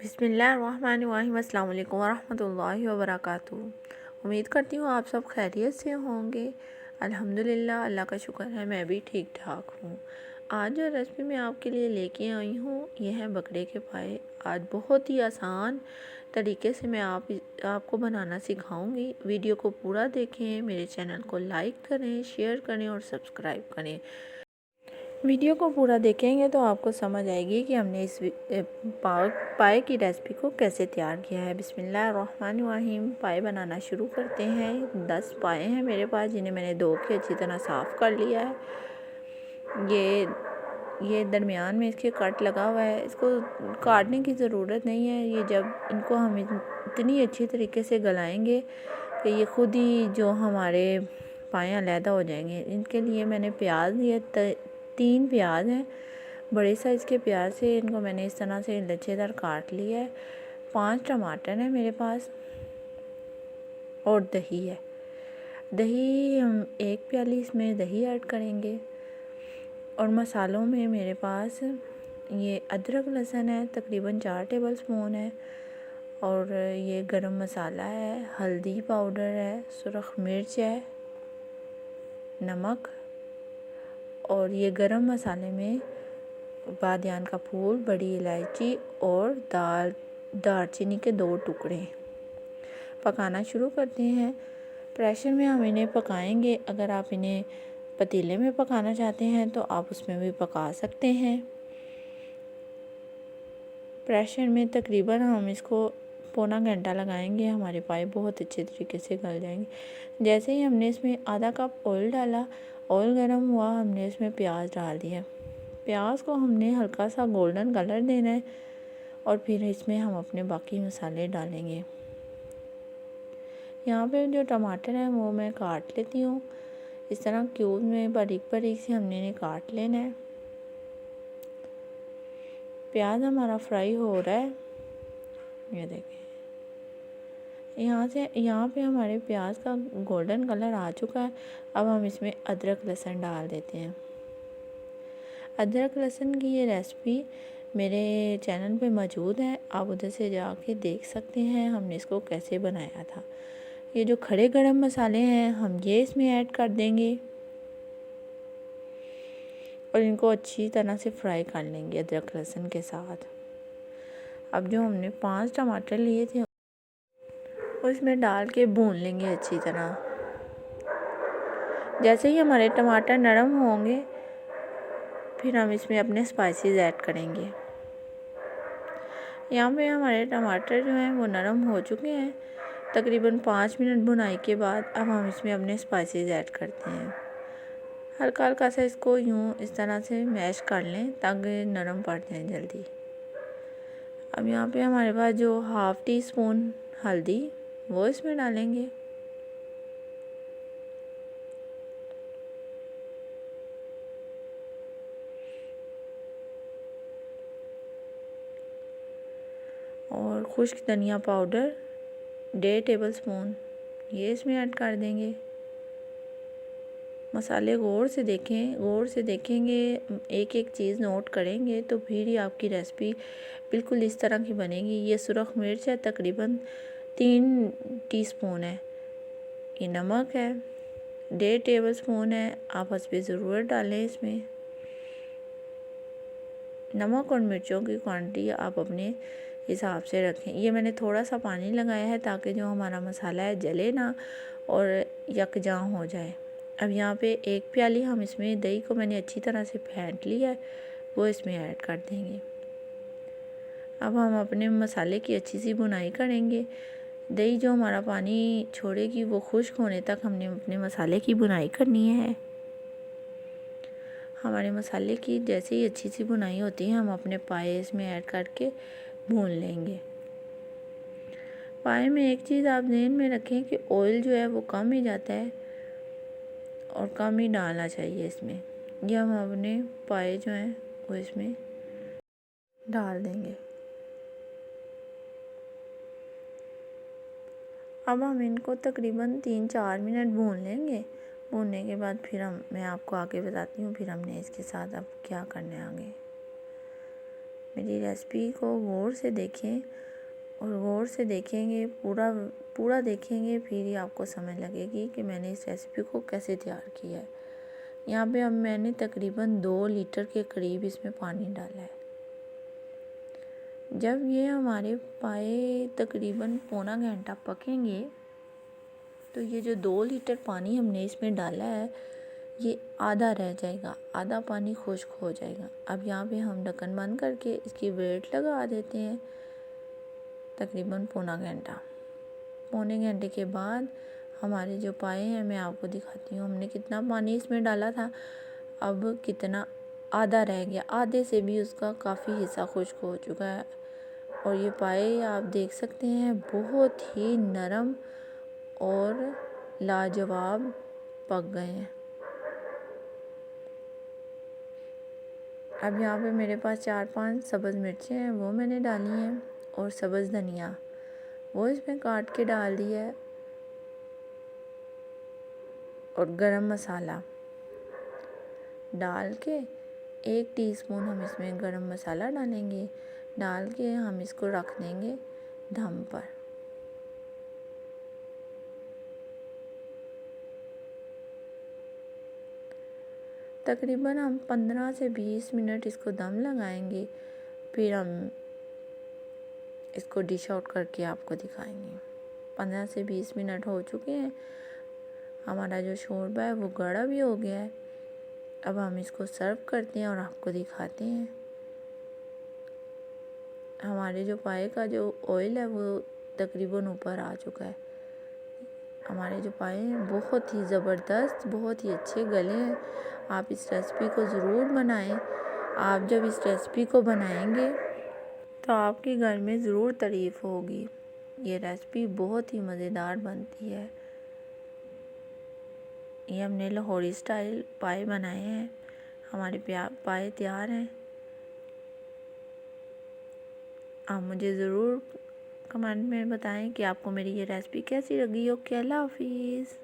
बिस्मिल्लाहिर्रहमानिर्रहीम। अस्सलाम वालेकुम वरहमतुल्लाहि वबरकातुहू। उम्मीद करती हूँ आप सब खैरियत से होंगे। अल्हम्दुलिल्लाह, अल्लाह का शुक्र है मैं भी ठीक ठाक हूँ। आज जो रेसिपी मैं आपके लिए लेके आई हूँ यह है बकरे के पाए। आज बहुत ही आसान तरीके से मैं आपको बनाना सिखाऊंगी। वीडियो को पूरा देखें, मेरे चैनल को लाइक करें, शेयर करें और सब्सक्राइब करें। वीडियो को पूरा देखेंगे तो आपको समझ आएगी कि हमने इस पाए की रेसिपी को कैसे तैयार किया है। बिस्मिल्लाहिर्रहमानिर्रहीम। पाए बनाना शुरू करते हैं। 10 पाए हैं मेरे पास, जिन्हें मैंने धो के अच्छी तरह साफ़ कर लिया है। ये दरमियान में इसके कट लगा हुआ है, इसको काटने की ज़रूरत नहीं है। ये जब इनको हम इतनी अच्छी तरीके से गलाएंगे कि ये खुद ही जो हमारे पाए अलहदा हो जाएंगे। इनके लिए मैंने प्याज लिए, 3 प्याज हैं, बड़े साइज़ के प्याज से इनको मैंने इस तरह से लच्छेदार काट लिया है। 5 टमाटर हैं मेरे पास और दही है। दही हम 1 प्याली इसमें दही ऐड करेंगे। और मसालों में मेरे पास ये अदरक लहसुन है, तकरीबन 4 टेबल स्पून है। और ये गरम मसाला है, हल्दी पाउडर है, सुरख मिर्च है, नमक। और ये गरम मसाले में बादियान का फूल, बड़ी इलायची और दालचीनी के 2 टुकड़े। पकाना शुरू करते हैं। प्रेशर में हम इन्हें पकाएंगे। अगर आप इन्हें पतीले में पकाना चाहते हैं तो आप उसमें भी पका सकते हैं। प्रेशर में तकरीबन हम इसको पौना घंटा लगाएंगे। हमारे पाए बहुत अच्छे तरीके से गल जाएंगे। जैसे ही हमने इसमें आधा कप ऑयल डाला, ऑयल गर्म हुआ, हमने इसमें प्याज डाल दिया। प्याज को हमने हल्का सा गोल्डन कलर देना है और फिर इसमें हम अपने बाकी मसाले डालेंगे। यहाँ पे जो टमाटर हैं वो मैं काट लेती हूँ। इस तरह क्यूब में बारीक बारीक से हमने इन्हें काट लेना है। प्याज हमारा फ्राई हो रहा है, ये देखें। यहाँ पे हमारे प्याज का गोल्डन कलर आ चुका है। अब हम इसमें अदरक लहसुन डाल देते हैं। अदरक लहसुन की ये रेसिपी मेरे चैनल पे मौजूद है, आप उधर से जाके देख सकते हैं हमने इसको कैसे बनाया था। ये जो खड़े गरम मसाले हैं हम ये इसमें ऐड कर देंगे और इनको अच्छी तरह से फ्राई कर लेंगे अदरक लहसुन के साथ। अब जो हमने 5 टमाटर लिए थे उसमें डाल के भून लेंगे अच्छी तरह। जैसे ही हमारे टमाटर नरम होंगे फिर हम इसमें अपने स्पाइसेस ऐड करेंगे। यहाँ पे हमारे टमाटर जो हैं वो नरम हो चुके हैं। तकरीबन 5 मिनट भुनाई के बाद अब हम इसमें अपने स्पाइसेस ऐड करते हैं। हल्का हल्का सा इसको यूँ इस तरह से मैश कर लें ताकि नरम पड़ जाए जल्दी। अब यहाँ पे हमारे पास जो हाफ़ टी स्पून हल्दी वो इसमें डालेंगे। और खुश्क धनिया पाउडर 1.5 टेबल स्पून ये इसमें ऐड कर देंगे। मसाले गौर से देखेंगे, एक एक चीज़ नोट करेंगे तो फिर ही आपकी रेसिपी बिल्कुल इस तरह की बनेगी। ये सुरख मिर्च है, तकरीबन 3 टीस्पून है। ये नमक है, 1.5 टेबल स्पून है। आप हस्बे ज़रूरत डालें इसमें। नमक और मिर्चों की क्वांटिटी आप अपने हिसाब से रखें। ये मैंने थोड़ा सा पानी लगाया है ताकि जो हमारा मसाला है जले ना और यकजां हो जाए। अब यहाँ पे 1 प्याली हम इसमें दही को मैंने अच्छी तरह से फेंट लिया है, वो इसमें ऐड कर देंगे। अब हम अपने मसाले की अच्छी सी भुनाई करेंगे। दही जो हमारा पानी छोड़ेगी वो खुश्क होने तक हमने अपने मसाले की भुनाई करनी है। हमारे मसाले की जैसे ही अच्छी सी भुनाई होती है हम अपने पाए इसमें ऐड करके भून लेंगे। पाए में एक चीज़ आप ध्यान में रखें कि ऑयल जो है वो कम ही जाता है और कम ही डालना चाहिए इसमें। ये हम अपने पाए जो हैं वो इसमें डाल देंगे। अब हम इनको तकरीबन 3-4 मिनट भून लेंगे। भूनने के बाद फिर मैं आपको आगे बताती हूँ फिर हमने इसके साथ अब क्या करना है आगे। मेरी रेसिपी को गौर से देखें और गौर से देखेंगे, पूरा पूरा देखेंगे, फिर ही आपको समझ लगेगी कि मैंने इस रेसिपी को कैसे तैयार किया है। यहाँ पे अब मैंने तकरीबन 2 लीटर के करीब इसमें पानी डाला है। जब ये हमारे पाए तकरीबन पौना घंटा पकेंगे तो ये जो 2 लीटर पानी हमने इसमें डाला है ये आधा रह जाएगा, आधा पानी खुश्क हो जाएगा। अब यहाँ पे हम ढक्कन बंद करके इसकी वेट लगा देते हैं तकरीबन पौने घंटे के बाद हमारे जो पाए हैं, मैं आपको दिखाती हूँ हमने कितना पानी इसमें डाला था, अब कितना आधा रह गया, आधे से भी उसका काफ़ी हिस्सा खुश्क हो चुका है। और ये पाए आप देख सकते हैं बहुत ही नरम और लाजवाब पक गए हैं। अब यहाँ पे मेरे पास 4-5 सब्ज़ मिर्चें हैं, वो मैंने डाली हैं, और सब्ज़ धनिया वो इसमें काट के डाल दिया है, और गरम मसाला डाल के 1 टीस्पून हम इसमें गरम मसाला डालेंगे, डाल के हम इसको रख देंगे दम पर। तकरीबन हम 15 से 20 मिनट इसको दम लगाएंगे, फिर हम इसको डिश आउट करके आपको दिखाएंगे। 15 से 20 मिनट हो चुके हैं, हमारा जो शोरबा है वो गाढ़ा भी हो गया है। अब हम इसको सर्व करते हैं और आपको दिखाते हैं। हमारे जो पाए का जो ऑयल है वो तकरीबन ऊपर आ चुका है। हमारे जो पाए हैं बहुत ही ज़बरदस्त, बहुत ही अच्छे गले हैं। आप इस रेसिपी को ज़रूर बनाएं। आप जब इस रेसिपी को बनाएंगे तो आपके घर में ज़रूर तारीफ़ होगी। ये रेसिपी बहुत ही मज़ेदार बनती है। ये हमने लाहौरी स्टाइल पाए बनाए हैं। हमारे पाए तैयार हैं। आप मुझे ज़रूर कमेंट में बताएं कि आपको मेरी ये रेसिपी कैसी लगी। ओके, अल्लाह हाफिज़।